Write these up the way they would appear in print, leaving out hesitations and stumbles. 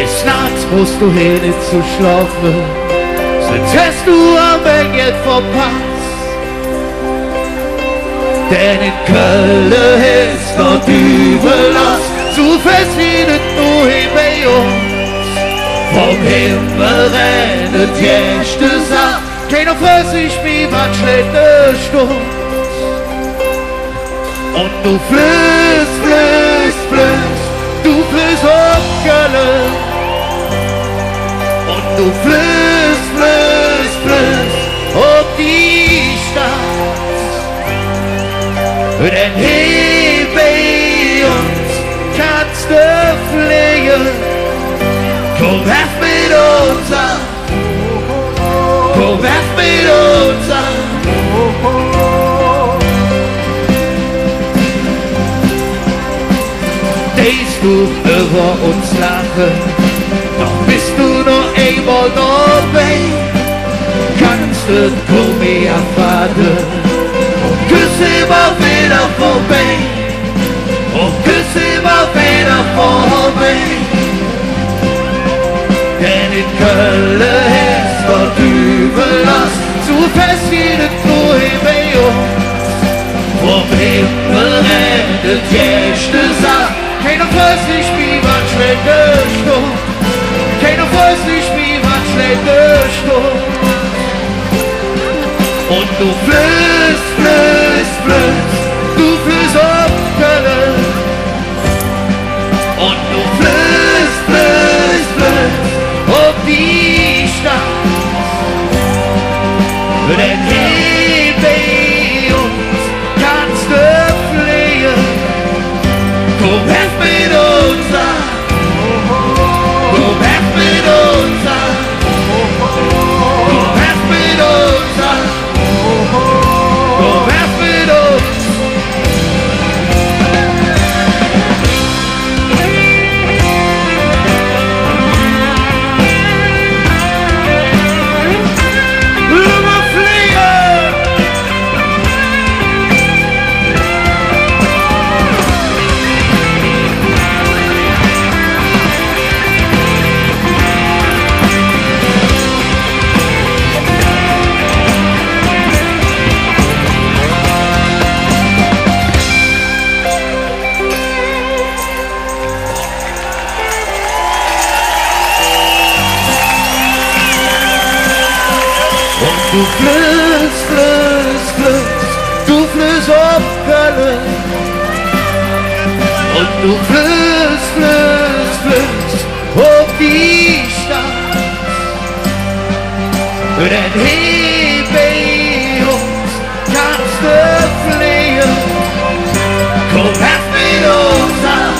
Des Nachts musst du hin zu schlafen, sonst hast du am Ende verpasst. Denn in Köln ist noch Überlass, zu fest wie das nur bei uns. Vom Himmel rennt jeste Sache, keiner fragt sich, wie man schlägt eine Stunde. Und du flößt, flößt, flößt, du flößt auf Köln. Und du flößt, flößt, flößt auf die Stadt. Denn hier bei uns kannst du fliegen. Komm weg mit uns an. Komm weg mit uns an. Siehst du über uns lachen, doch bist du noch einmal dabei. Kannst du Gummi erfahren und küss immer wieder vorbei. Und küss immer wieder vorbei. Denn in Köln ist dort Überlass, zu fest wie das nur bei uns. Vom Himmel rennt jeste Sache, keiner weiß nicht, wie man schlägt eine Stunde. Keiner weiß nicht, wie man schlägt eine Stunde. Und du flößt, flößt, flößt, du flößt auf Köln. Und du flößt, flößt, flößt auf die Stadt. Denn hier bei uns kannst du fliehen. Komm her mit uns an. Komm her mit uns an. Komm her mit uns an. Komm her mit uns. Du flößt, flößt, flößt, du flößt auf Köln. Und du flößt, flößt, flößt auf die Stadt. Denn hier bei uns kannst du fliehen. Komm her mit uns an.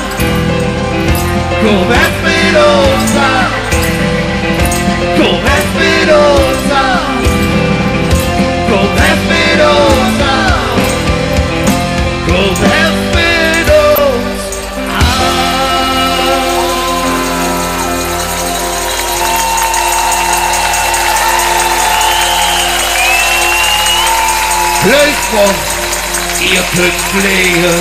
Komm her mit uns an. Komm her mit uns an. Komm her mit uns an. Komm her mit uns an. Flößbock, ihr könnt fliegen.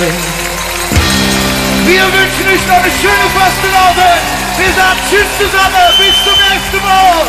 Wir wünschen euch noch eine schöne Fastenabend. Wir sagen Tschüss zusammen, bis zum nächsten Mal.